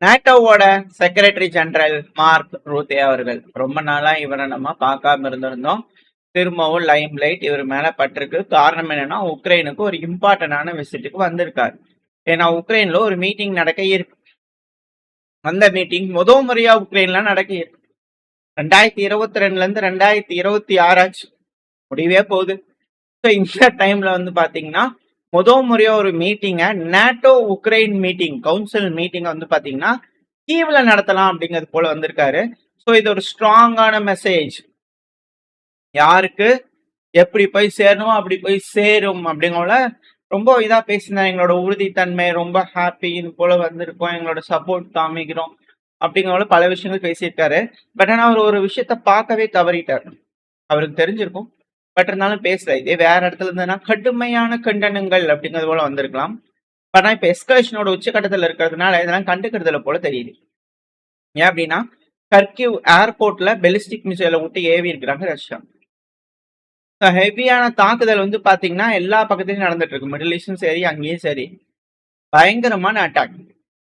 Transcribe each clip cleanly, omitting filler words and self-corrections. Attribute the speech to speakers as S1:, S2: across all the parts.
S1: நேட்டோவோட secretary general mark ரூத்தே அவர்கள் ரொம்ப நாளா இவரை நம்ம பார்க்காம இருந்திருந்தோம். திரும்பவும் லைம் லைட் இவர் மேல பட்டிருக்கு. காரணம் என்னன்னா, உக்ரைனுக்கு ஒரு இம்பார்ட்டன்டான விசிட்டுக்கு வந்திருக்காரு. ஏன்னா உக்ரைன்ல ஒரு மீட்டிங் நடக்க இருக்கு. அந்த மீட்டிங் முதல் முறையா உக்ரைன்ல நடக்க இருக்கு. 2022ல இருந்து 2026 ஆச்சு, முடியவே போகுது. இந்த டைம்ல வந்து பாத்தீங்கன்னா முதல் முறையா ஒரு மீட்டிங்க, NATO Ukraine meeting council meeting வந்து பாத்தீங்கன்னா கீவ்ல நடத்தலாம் அப்படிங்கிறது போல வந்திருக்காரு. ஸோ இது ஒரு ஸ்ட்ராங்கான மெசேஜ். யாருக்கு எப்படி போய் சேரணுமோ அப்படி போய் சேரும் அப்படிங்கல ரொம்ப இதா பேசினார். எங்களோட உறுதித்தன்மை ரொம்ப ஹாப்பி, இது போல வந்திருக்கோம், எங்களோட சப்போர்ட் காமிக்கிறோம் அப்படிங்கறத பல விஷயங்கள் பேசியிருக்காரு. பட் ஆனா அவர் ஒரு விஷயத்த பார்க்கவே தவறிட்டார். அவருக்கு தெரிஞ்சிருக்கும், பட் இருந்தாலும் பேசல. இதே வேற இடத்துல இருந்ததுன்னா கடுமையான கண்டனங்கள் அப்படிங்கிறது போல வந்திருக்கலாம். பட் ஆனா இப்ப எஸ்கலேஷனோட உச்சகட்டத்துல இருக்கிறதுனால இதெல்லாம் கண்டுக்கிறதுல போல தெரியுது. ஏன் அப்படின்னா, கர்கிவ் ஏர்போர்ட்ல பெலிஸ்டிக் மிசைலை விட்டு ஏவி இருக்கிறாங்க ரஷ்யா. ஹெவியான தாக்குதல் வந்து பாத்தீங்கன்னா எல்லா பக்கத்துலயும் நடந்துட்டு இருக்கு. மிடில் ஈஸ்டும் சரி, அங்கேயும் சரி, பயங்கரமான அட்டாக்.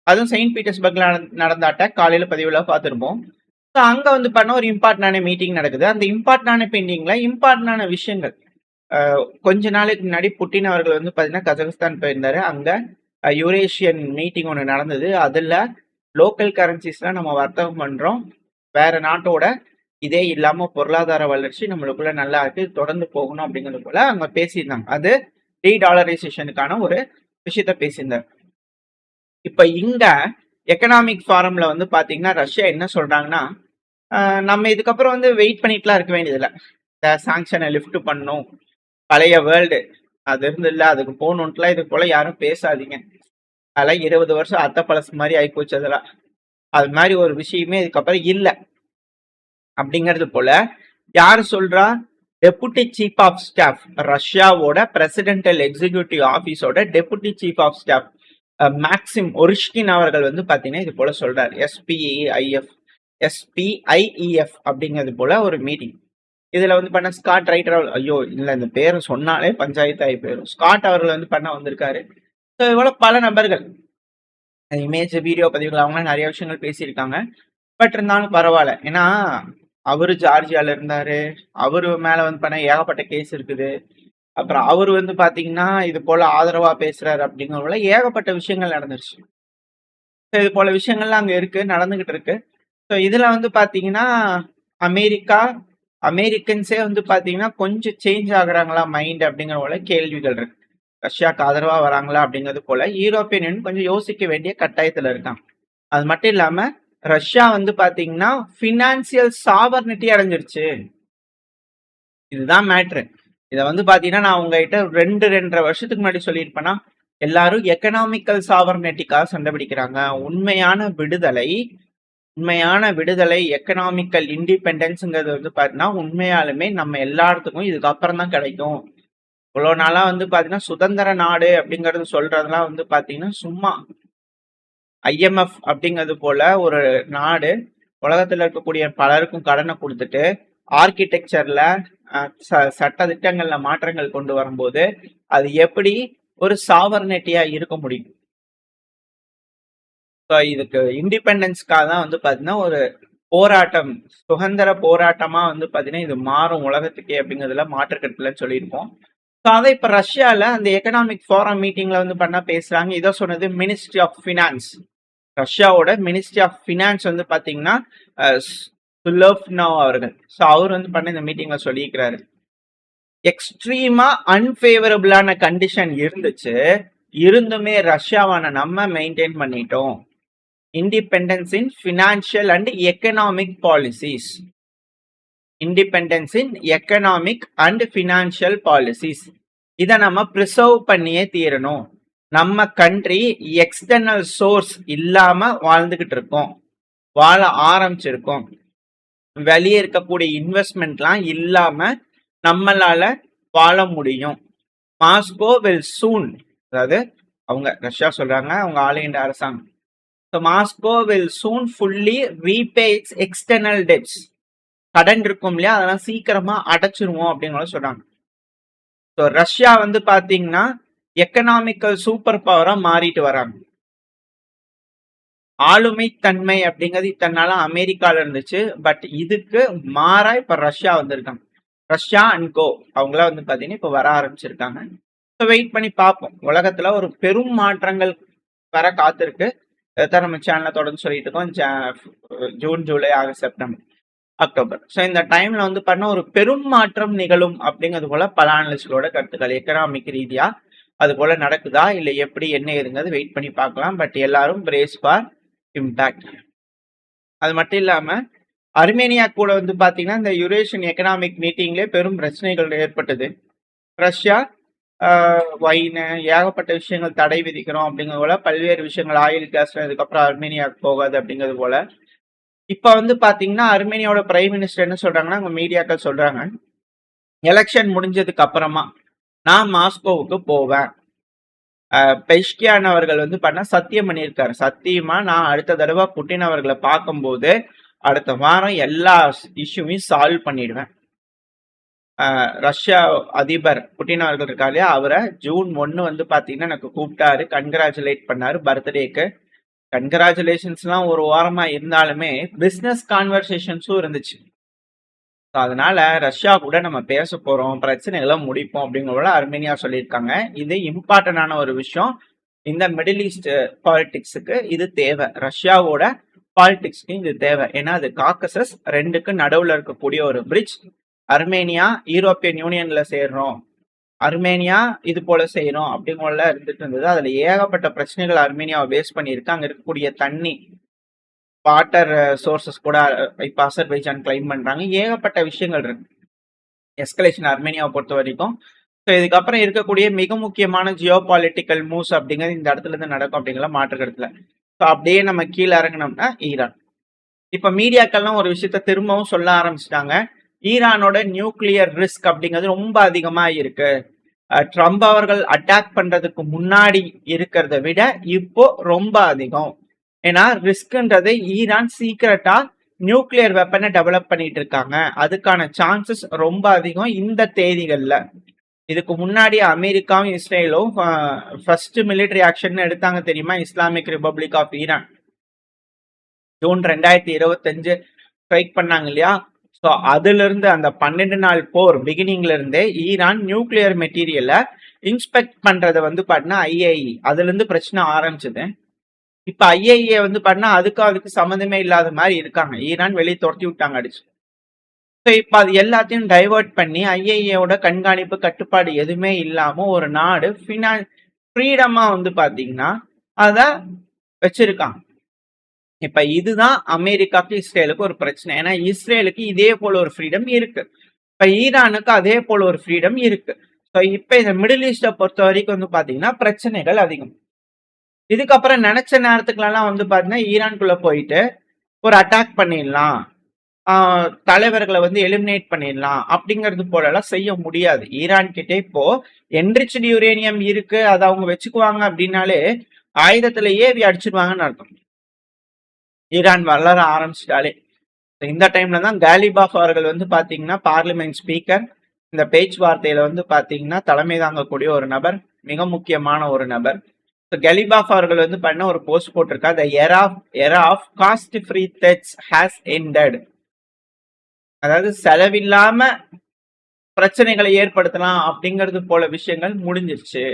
S1: அதுவும் செயின்ட் பீட்டர்ஸ்பர்க்ல நடந்த அட்டாக் காலையில பதிவுல பார்த்துருப்போம். ஸோ அங்க வந்து பண்ண ஒரு இம்பார்ட்டன்டான மீட்டிங் நடக்குது. அந்த இம்பார்ட்டன்டான மீட்டிங்ல இம்பார்ட்டன்டான விஷயங்கள். கொஞ்ச நாளைக்கு முன்னாடி புட்டின் அவர்கள் வந்து பாத்தீங்கன்னா கஜகஸ்தான் போயிருந்தாரு. அங்க யூரேஷியன் மீட்டிங் ஒன்று நடந்தது. அதுல லோக்கல் கரன்சிஸ்ல நம்ம வர்த்தகம் பண்றோம், வேற நாட்டோட இதே இல்லாம பொருளாதார வளர்ச்சி நம்மளுக்குள்ள நல்லா இருக்கு, தொடர்ந்து போகணும் அப்படிங்கிறது போல அவங்க பேசியிருந்தாங்க. அது டீடாலரைசேஷனுக்கான ஒரு விஷயத்த பேசியிருந்தார். இப்ப இங்க எக்கனாமிக் ஃபாரம்ல வந்து பாத்தீங்கன்னா ரஷ்யா என்ன சொல்றாங்கன்னா, நம்ம இதுக்கப்புறம் வந்து வெயிட் பண்ணிட்டுலாம் இருக்க வேண்டியதில்லை, இந்த சாங்ஷனை லிஃப்ட் பண்ணும், பழைய வேர்ல்டு அது இருந்து இல்லை அதுக்கு போகணுன்ட்டுலாம் இது போல யாரும் பேசாதீங்க, அதெல்லாம் 20 வருஷம் அத்தை பழசு மாதிரி ஆயிப்போச்சு, அதெல்லாம் அது மாதிரி ஒரு விஷயமே இதுக்கப்புறம் இல்லை அப்படிங்கிறது போல யாரு சொல்றா? டெபுட்டி சீஃப் ஆஃப் ஸ்டாஃப், ரஷ்யாவோட பிரசிடென்டல் எக்ஸிகியூட்டிவ் ஆபீஸோட deputy chief of staff Maxim Oreshkin அவர்கள் வந்து பாத்தீங்கன்னா இது போல சொல்றாரு. எஸ்பிஐஇஎஃப் அப்படிங்கிறது போல ஒரு மீட்டிங். இதுல வந்து பண்ண ஸ்காட் ரைட்டர், ஐயோ இல்ல இந்த பேரை சொன்னாலே பஞ்சாயத்து ஆகி போயிடும், ஸ்காட் அவர்கள் வந்து பண்ண வந்திருக்காரு. ஸோ இது போல பல நபர்கள் இமேஜ் வீடியோ பதிவுகள் அவங்க நிறைய விஷயங்கள் பேசியிருக்காங்க. பட் இருந்தாலும் பரவாயில்ல, ஏன்னா அவரு ஜார்ஜியால இருந்தாரு, அவரு மேல வந்து பண்ண ஏகப்பட்ட கேஸ் இருக்குது. அப்புறம் அவர் வந்து பாத்தீங்கன்னா இது போல ஆதரவா பேசுறாரு அப்படிங்கிற ஏகப்பட்ட விஷயங்கள் நடந்துருச்சு. இது போல விஷயங்கள்லாம் அங்க இருக்கு, நடந்துகிட்டு இருக்கு. ஸோ இதுல வந்து பாத்தீங்கன்னா அமெரிக்கன்ஸே வந்து பாத்தீங்கன்னா கொஞ்சம் சேஞ்ச் ஆகுறாங்களா மைண்ட் அப்படிங்கிற போல கேள்விகள் இருக்கு. ரஷ்யாவுக்கு ஆதரவா வராங்களா அப்படிங்கிறது போல யூரோப்பியன் யூனியன் கொஞ்சம் யோசிக்க வேண்டிய கட்டாயத்துல இருக்காங்க. அது மட்டும் இல்லாம ரஷ்யா வந்து பாத்தீங்கன்னா பினான்சியல் சாவர்னிட்டி அடைஞ்சிருச்சு. இதுதான் மேட்ரு. இதை வந்து பாத்தீங்கன்னா நான் உங்ககிட்ட 2-2.5 வருஷத்துக்கு முன்னாடி சொல்லியிருப்பேன்னா, எல்லாரும் எக்கனாமிக்கல் சாவர்னிட்டிக்காக சண்டை பிடிக்கிறாங்க. உண்மையான விடுதலை எக்கனாமிக்கல் இண்டிபெண்டன்ஸ்ங்கிறது வந்து பாத்தீங்கன்னா உண்மையாலுமே நம்ம எல்லாத்துக்கும் இதுக்கப்புறம் தான் கிடைக்கும். இவ்வளவு நாளா வந்து பாத்தீங்கன்னா சுதந்திர நாடு அப்படிங்கறது சொல்றதெல்லாம் வந்து பாத்தீங்கன்னா சும்மா. IMF அப்படிங்கிறது போல ஒரு நாடு உலகத்துல இருக்கக்கூடிய பலருக்கும் கடனை கொடுத்துட்டு ஆர்கிடெக்சர்ல சட்ட திட்டங்கள்ல மாற்றங்கள் கொண்டு வரும்போது அது எப்படி ஒரு சாவர்னிட்டியா இருக்க முடியும்? இதுக்கு இண்டிபெண்டன்ஸ்க்காக தான் வந்து பாத்தீங்கன்னா ஒரு போராட்டம், சுதந்திர போராட்டமா வந்து பாத்தீங்கன்னா இது மாறும் உலகத்துக்கே அப்படிங்கிறதுல மாற்றுக்கட்டுல சொல்லியிருப்போம். ஸோ அதை இப்ப ரஷ்யால அந்த எக்கனாமிக் ஃபோரம் மீட்டிங்ல வந்து பண்ணா பேசுறாங்க. இதை சொன்னது மினிஸ்ட்ரி ஆஃப் பினான்ஸ். ரஷ்யாவோட மினிஸ்ட்ரி ஆஃப் பினான்ஸ் வந்து பாத்தீங்கன்னா சுலோவ்னோவ் அவர்கள். ஸோ அவர் வந்து பண்ண இந்த மீட்டிங்ல சொல்லியிருக்கிறாரு, எக்ஸ்ட்ரீமா அன்பேவரபிளான கண்டிஷன் இருந்துச்சு, இருந்துமே ரஷ்யாவான நம்ம மெயின்டைன் பண்ணிட்டோம் independence in financial and economic policies. Independence in economic and financial policies இதை நம்ம ப்ரிசர்வ் பண்ணியே தீரணும். நம்ம கண்ட்ரி எக்ஸ்டர்னல் சோர்ஸ் இல்லாம வாழ்ந்துகிட்டு இருக்கோம், வாழ ஆரம்பிச்சிருக்கோம். வெளியே இருக்கக்கூடிய இன்வெஸ்ட்மெண்ட்லாம் இல்லாம நம்மளால வாழ முடியும். மாஸ்கோ வில் சூன், அதாவது அவங்க ரஷ்யா சொல்றாங்க, அவங்க ஆல் இந்தியா அரசாங்கம், Moscow will soon fully repay it's external debts. கடன் இருக்கும் இல்லையா, அதெல்லாம் சீக்கிரமா அடைச்சிருவோம் அப்படின்னு சொல்றாங்க. ஸோ ரஷ்யா வந்து பாத்தீங்கன்னா எக்கனாமிக்கல் சூப்பர் பவரா மாறிட்டு வராங்க. ஆளுமை தன்மை அப்படிங்கிறது இத்தனை நாளா அமெரிக்கால இருந்துச்சு. பட் இதுக்கு மாறா இப்ப ரஷ்யா வந்திருக்காங்க. ரஷ்யா அண்ட் கோ அவங்களாம் வந்து பாத்தீங்கன்னா இப்ப வர ஆரம்பிச்சிருக்காங்க. ஸோ வெயிட் பண்ணி பார்ப்போம். உலகத்துல ஒரு பெரும் மாற்றங்கள் வர காத்திருக்கு. இதைத்தான் நம்ம சேனல்ல தொடர்ந்து சொல்லிட்டு இருக்கோம். June, July, August, September, October. So இந்த டைம்ல வந்து பண்ண ஒரு பெரும் மாற்றம் நிகழும் அப்படிங்கிறது போல பல அனலிஸ்டோட கருத்துக்கள் எக்கனாமிக் ரீதியா அது போல நடக்குதா இல்லை எப்படி என்ன ஏதுங்கிறது வெயிட் பண்ணி பார்க்கலாம். பட் எல்லாரும் பிரேஸ் ஃபார் இம்பாக்ட். அது மட்டும் இல்லாம அர்மேனியா கூட வந்து பாத்தீங்கன்னா இந்த யூரேஷியன் எக்கனாமிக் மீட்டிங்லேயே பெரும் பிரச்சனைகள் ஏற்பட்டது. ரஷ்யா வைனு ஏகப்பட்ட விஷயங்கள் தடை விதிக்கிறோம் அப்படிங்கிறது போல பல்வேறு விஷயங்கள் ஆயில் கேஸ் இதுக்கப்புறம் அர்மேனியாவுக்கு போகாது அப்படிங்கிறது போல. இப்ப வந்து பாத்தீங்கன்னா அர்மேனியாவோட பிரைம் மினிஸ்டர் என்ன சொல்றாங்கன்னா அங்க மீடியாக்கள் சொல்றாங்க, எலெக்ஷன் முடிஞ்சதுக்கு அப்புறமா நான் மாஸ்கோவுக்கு போவேன். பெஷ்கியான் அவர்கள் வந்து பண்ண சத்தியம் பண்ணியிருக்காரு, சத்தியமா நான் அடுத்த தடவை புட்டின் அவர்களை பார்க்கும்போது அடுத்த வாரம் எல்லா இஷ்யூவையும் சால்வ் பண்ணிடுவேன். ரஷ்யா அதிபர் புட்டின் அவர்கள் இருக்கா இல்லையா, அவரை ஜூன் 1 வந்து பாத்தீங்கன்னா எனக்கு கூப்பிட்டாரு, கன்கிராச்சுலேட் பண்ணாரு பர்த்டேக்கு. கன்கிராச்சுலேஷன்ஸ்லாம் ஒரு வாரமா இருந்தாலுமே பிசினஸ் கான்வர்சேஷன்ஸும் இருந்துச்சு. அதனால ரஷ்யா கூட நம்ம பேச போறோம், பிரச்சனைகளை முடிப்போம் அப்படிங்கிறத அர்மேனியா சொல்லியிருக்காங்க. இது இம்பார்ட்டன்டான ஒரு விஷயம். இந்த மிடில் ஈஸ்ட் பாலிடிக்ஸுக்கு இது தேவை, ரஷ்யாவோட பாலிடிக்ஸ்க்கு இது தேவை. ஏன்னா அது காக்கசஸ் ரெண்டுக்கு நடுவுல இருக்கக்கூடிய ஒரு பிரிட்ஜ். அர்மேனியா யூரோப்பியன் யூனியன்ல சேர்றோம், அர்மேனியா இது போல செய்யணும் அப்படிங்கல இருந்துட்டு இருந்தது. அதுல ஏகப்பட்ட பிரச்சனைகள் அர்மேனியாவை பேஸ் பண்ணியிருக்கு. அங்க இருக்கக்கூடிய தண்ணி வாட்டர் சோர்சஸ் கூட இப்ப அசர்பைஜான் கிளைம் பண்றாங்க. ஏகப்பட்ட விஷயங்கள் இருக்கு எஸ்கலேஷன் அர்மேனியாவை பொறுத்த வரைக்கும். ஸோ இதுக்கப்புறம் இருக்கக்கூடிய மிக முக்கியமான ஜியோ பாலிட்டிக்கல் மூவ்ஸ் அப்படிங்கிறது இந்த இடத்துல இருந்து நடக்கும் அப்படிங்கிற மாற்று கருத்துல. ஸோ அப்படியே நம்ம கீழே இறங்கினோம்னா ஈரான். இப்ப மீடியாக்கள்லாம் ஒரு விஷயத்த திரும்பவும் சொல்ல ஆரம்பிச்சிட்டாங்க, ஈரானோட நியூக்ளியர் ரிஸ்க் அப்படிங்கிறது ரொம்ப அதிகமா இருக்கு. ட்ரம்ப் அவர்கள் அட்டாக் பண்றதுக்கு முன்னாடி இருக்கிறத விட இப்போ ரொம்ப அதிகம். ஏன்னா ரிஸ்க்ன்றது ஈரான் சீக்கிரட்டா நியூக்ளியர் வெப்பனை டெவலப் பண்ணிட்டு இருக்காங்க, அதுக்கான சான்சஸ் ரொம்ப அதிகம் இந்த தேதிகள்ல. இதுக்கு முன்னாடி அமெரிக்காவும் இஸ்ரேலும் ஃபர்ஸ்ட் மிலிட்டரி ஆக்ஷன் எடுத்தாங்க தெரியுமா, Islamic republic of Iran June 2025 strike பண்ணாங்க இல்லையா. ஸோ அதுல இருந்து அந்த 12 நாள் போர் பிகினிங்ல இருந்தே ஈரான் நியூக்ளியர் மெட்டீரியலை இன்ஸ்பெக்ட் பண்றதை வந்து பாட்டினா ஐஏஇ அதுல இருந்து பிரச்சனை ஆரம்பிச்சது. இப்ப ஐஏஇ வந்து பாட்டினா அதுக்கு சம்மந்தமே இல்லாத மாதிரி இருக்காங்க, ஈரான் வெளியே துரத்தி விட்டாங்க அடிச்சு. ஸோ இப்ப அது எல்லாத்தையும் டைவர்ட் பண்ணி ஐஏஇயோட கண்காணிப்பு கட்டுப்பாடு எதுவுமே இல்லாம ஒரு நாடு ஃப்ரீடமா வந்து பாத்தீங்கன்னா அத வச்சிருக்காங்க. இப்ப இதுதான் அமெரிக்காவுக்கு இஸ்ரேலுக்கு ஒரு பிரச்சனை. ஏன்னா இஸ்ரேலுக்கு இதே போல ஒரு ஃப்ரீடம் இருக்கு, இப்ப ஈரானுக்கு அதே போல ஒரு ஃப்ரீடம் இருக்கு. ஸோ இப்ப இந்த மிடில் ஈஸ்டை பொறுத்த வரைக்கும் வந்து பாத்தீங்கன்னா பிரச்சனைகள் அதிகம். இதுக்கப்புறம் நினைச்ச நேரத்துக்குலாம் வந்து பாத்தீங்கன்னா ஈரானுக்குள்ள போயிட்டு ஒரு அட்டாக் பண்ணிடலாம், தலைவர்களை வந்து எலிமினேட் பண்ணிடலாம் அப்படிங்கிறது போலலாம் செய்ய முடியாது. ஈரான் கிட்ட இப்போ என்ரிச்டு யுரேனியம் இருக்கு, அதை அவங்க வச்சுக்குவாங்க அப்படின்னாலே ஆயுதத்துல ஏவி அடிச்சிருவாங்கன்னு அர்த்தம். ஈரான் வளர ஆரம்பிச்சிட்டாலே இந்த டைம்ல தான் காலிபாஃப் அவர்கள் வந்து பாத்தீங்கன்னா பார்லிமெண்ட் ஸ்பீக்கர், இந்த பேச்சுவார்த்தையில வந்து பாத்தீங்கன்னா தலைமை தாங்கக்கூடிய ஒரு நபர், மிக முக்கியமான ஒரு நபர். கலிபாஃப் அவர்கள் வந்து பண்ண ஒரு போஸ்ட் போட்டிருக்கா, the era of cost free threats has ended. அதாவது செலவில்லாம பிரச்சனைகளை ஏற்படுத்தலாம் அப்படிங்கிறது போல விஷயங்கள் முடிஞ்சிருச்சு.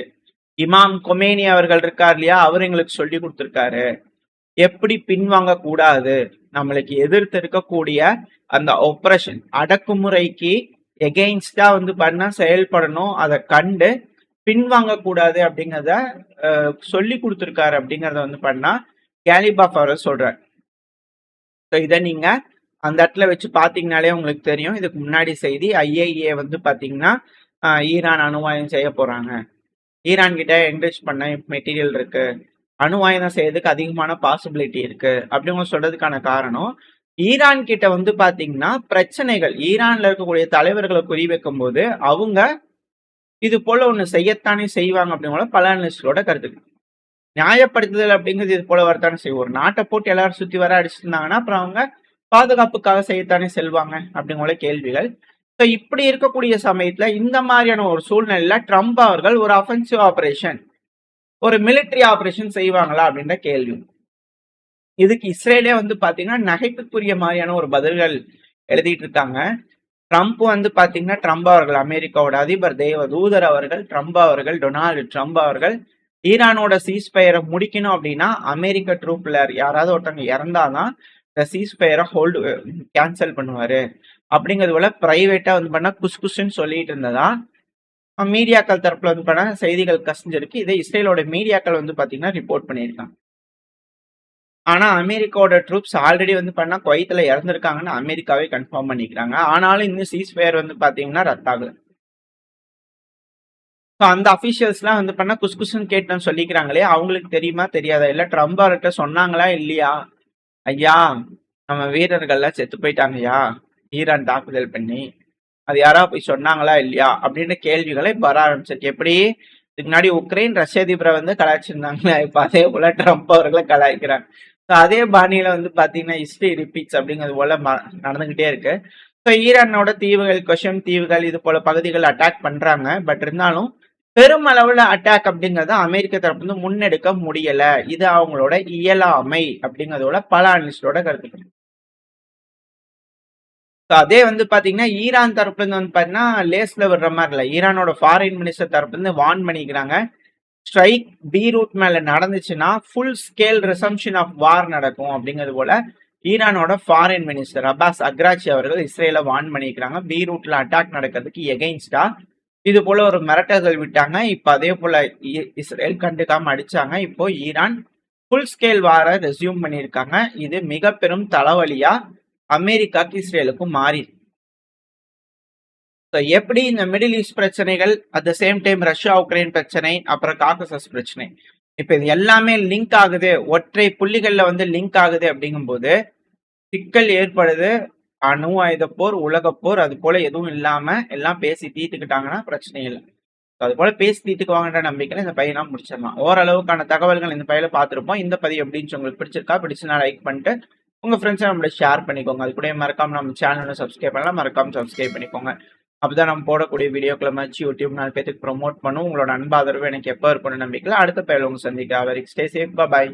S1: இமாம் கொமேனி அவர்கள் இருக்கார் இல்லையா, அவர் எங்களுக்கு சொல்லி கொடுத்திருக்காரு எப்படி பின்வாங்க கூடாது, நம்மளுக்கு எதிர்த்து இருக்கக்கூடிய அந்த ஒப்ரஷன் அடக்குமுறைக்கு எகெயின்ஸ்டா வந்து பண்ண செயல்படணும், அதை கண்டு பின்வாங்க கூடாது அப்படிங்கிறத சொல்லி கொடுத்துருக்காரு அப்படிங்கறத வந்து பண்ணா கேலிபாஃப் அவர் சொல்றாரு. இதை நீங்க அந்த இடத்துல வச்சு பாத்தீங்கன்னாலே உங்களுக்கு தெரியும். இதுக்கு முன்னாடி செய்தி ஐஏஏ வந்து பாத்தீங்கன்னா ஈரான் அணுவாயுதம் செய்ய போறாங்க, ஈரான் கிட்ட என்ரிச் பண்ண மெட்டீரியல் இருக்கு, அணுவாயுதம் செய்யறதுக்கு அதிகமான பாசிபிலிட்டி இருக்கு அப்படிங்க சொல்றதுக்கான காரணம், ஈரான் கிட்ட வந்து பாத்தீங்கன்னா பிரச்சனைகள் ஈரான்ல இருக்கக்கூடிய தலைவர்களை குறி வைக்கும் போது அவங்க இது போல ஒண்ணு செய்யத்தானே செய்வாங்க அப்படிங்கிற பல அனலிஸ்டோட கருத்து. நியாயப்படுத்துதல் அப்படிங்கிறது இது போல வரத்தானே செய்வோம். ஒரு நாட்டை போட்டு எல்லாரும் சுத்தி வர அடிச்சிருந்தாங்கன்னா அப்புறம் அவங்க பாதுகாப்புக்காக செய்யத்தானே செல்வாங்க அப்படிங்கிற கேள்விகள். ஸோ இப்படி இருக்கக்கூடிய சமயத்துல இந்த மாதிரியான ஒரு சூழ்நிலையில ட்ரம்ப் அவர்கள் ஒரு அஃபென்சிவ் ஆபரேஷன், ஒரு மிலிட்டரி ஆபரேஷன் செய்வாங்களா அப்படின்ற கேள்வி. இதுக்கு இஸ்ரேலே வந்து பாத்தீங்கன்னா நகைப்புக்குரிய மாதிரியான ஒரு பதில்கள் எழுதிட்டு இருக்காங்க. ட்ரம்ப் வந்து பாத்தீங்கன்னா ட்ரம்ப் அவர்கள், அமெரிக்காவோட அதிபர் தேவ தூதர் அவர்கள், ட்ரம்ப் அவர்கள், டொனால்டு ட்ரம்ப் அவர்கள் ஈரானோட சீஸ்பயரை முடிக்கணும் அப்படின்னா அமெரிக்க ட்ரூப்ல யாராவது ஒருத்தவங்க இறந்தாதான் இந்த சீஸ்பயரை கேன்சல் பண்ணுவாரு அப்படிங்கிறது போல பிரைவேட்டா வந்து பண்ணா குஸ்குஸ்ன்னு சொல்லிட்டு இருந்ததா மீடியாக்கள் தரப்புல வந்து பண்ண செய்திகள் கசிஞ்சிருக்கு. இதை இஸ்ரேலோட மீடியாக்கள் வந்து பாத்தீங்கன்னா ரிப்போர்ட் பண்ணியிருக்காங்க. ஆனா அமெரிக்காவோட ட்ரூப்ஸ் ஆல்ரெடி வந்து பண்ணா குவைத்துல இறந்திருக்காங்கன்னு அமெரிக்காவே கன்ஃபார்ம் பண்ணிக்கிறாங்க. ஆனாலும் இன்னும் சீஸ்பயர் வந்து பாத்தீங்கன்னா ரத்தாகல. அந்த அபிஷியல்ஸ்லாம் வந்து பண்ணா குஸ்குஸ்ன்னு கேட்டேன்னு சொல்லிக்கிறாங்களே, அவங்களுக்கு தெரியுமா தெரியாதா? இல்ல ட்ரம்ப் அவர்கிட்ட சொன்னாங்களா இல்லையா? ஐயா நம்ம வீரர்கள்லாம் செத்து போயிட்டாங்கய்யா ஈரான் தாக்குதல் பண்ணி, அது யாரா போய் சொன்னாங்களா இல்லையா அப்படின்ற கேள்விகளை வர ஆரம்பிச்சிருக்கு. எப்படி இதுக்கு முன்னாடி உக்ரைன் ரஷ்ய அதிபரை வந்து கலாய்ச்சிருந்தாங்களே, இப்ப அதே போல ட்ரம்ப் அவர்களை கலாய்க்கிறாங்க. அதே பாணியில வந்து பாத்தீங்கன்னா ஹிஸ்டரி ரிப்பீட்ஸ் அப்படிங்கிறது போல நடந்துகிட்டே இருக்கு. ஈரானோட தீவுகள், கொஷம் தீவுகள் இது போல பகுதிகள் அட்டாக் பண்றாங்க. பட் இருந்தாலும் பெருமளவுல அட்டாக் அப்படிங்கறத அமெரிக்க தரப்பு வந்து முன்னெடுக்க முடியல. இது அவங்களோட இயலாமை அப்படிங்கறதோட பல அனலிஸ்டோட கருத்துக்கள். அதே வந்து பாத்தீங்கன்னா ஈரான் தரப்புல இருந்து வந்து பாத்தீங்கன்னா லேஸ்ல விடுற மாதிரி இல்ல. ஈரானோட ஃபாரின் மினிஸ்டர் தரப்புல இருந்து வார்ன் பண்ணிக்கிறாங்க. ஸ்ட்ரைக் பீரூட் மேல நடந்துச்சுன்னா ஃபுல் ஸ்கேல் ரிசம்ஷன் ஆஃப் வார் நடக்கும் அப்படிங்கிறது போல ஈரானோட ஃபாரின் மினிஸ்டர் அப்பாஸ் அக்ராச்சி அவர்கள் இஸ்ரேல வார்ன் பண்ணிக்கிறாங்க. பீரூட்ல அட்டாக் நடக்கிறதுக்கு எகெயின்ஸ்டா இது போல ஒரு மிரட்டல்கள் விட்டாங்க. இப்ப அதே போல இஸ்ரேல் கண்டுக்காம அடிச்சாங்க. இப்போ ஈரான் ஃபுல் ஸ்கேல் வார ரெஸ்யூம் பண்ணியிருக்காங்க. இது மிக பெரும் தலைவலியா அமெரிக்காக்கு இஸ்ரேலுக்கும் மாறி. எப்படி இந்த மிடில் ஈஸ்ட் பிரச்சனைகள், at the same time Russia Ukraine பிரச்சனை, அப்புறம் காக்கசஸ் பிரச்சனை, இப்ப இது எல்லாமே லிங்க் ஆகுது, ஒற்றை புள்ளிகள்ல வந்து லிங்க் ஆகுது அப்படிங்கும்போது சிக்கல் ஏற்படுது. அணு ஆயுத போர், உலக போர் அது போல எதுவும் இல்லாம எல்லாம் பேசி தீர்த்துக்கிட்டாங்கன்னா பிரச்சனை இல்லை. அது போல பேசி தீர்த்துக்குவாங்கன்ற நம்பிக்கையில இந்த பையனா முடிச்சிடலாம். ஓரளவுக்கான தகவல்கள் இந்த பையில பார்த்துருப்போம். இந்த பதிவு எப்படின்னு உங்களுக்கு பிடிச்சிருக்கா? பிடிச்சுனா லைக் பண்ணிட்டு உங்க ஃப்ரெண்ட்ஸை நம்மள ஷேர் பண்ணிக்கோங்க. அது கூட மறக்காம நம்ம சேனலை சப்ஸ்கிரைப் பண்ணலாம், மறக்காம சப்ஸ்கிரைப் பண்ணிக்கோங்க. அப்பதான் நம்ம போடக்கூடிய வீடியோக்களை மச்சு யூடியூப் 4 பேருக்கு ப்ரொமோட் பண்ணும். உங்களோட அன்பு ஆதரவு எனக்கு எப்போ இருக்கணும் நம்பிக்கையில் அடுத்த பயில உங்க சந்திக்க. ஸ்டே சேஃப், பாய்.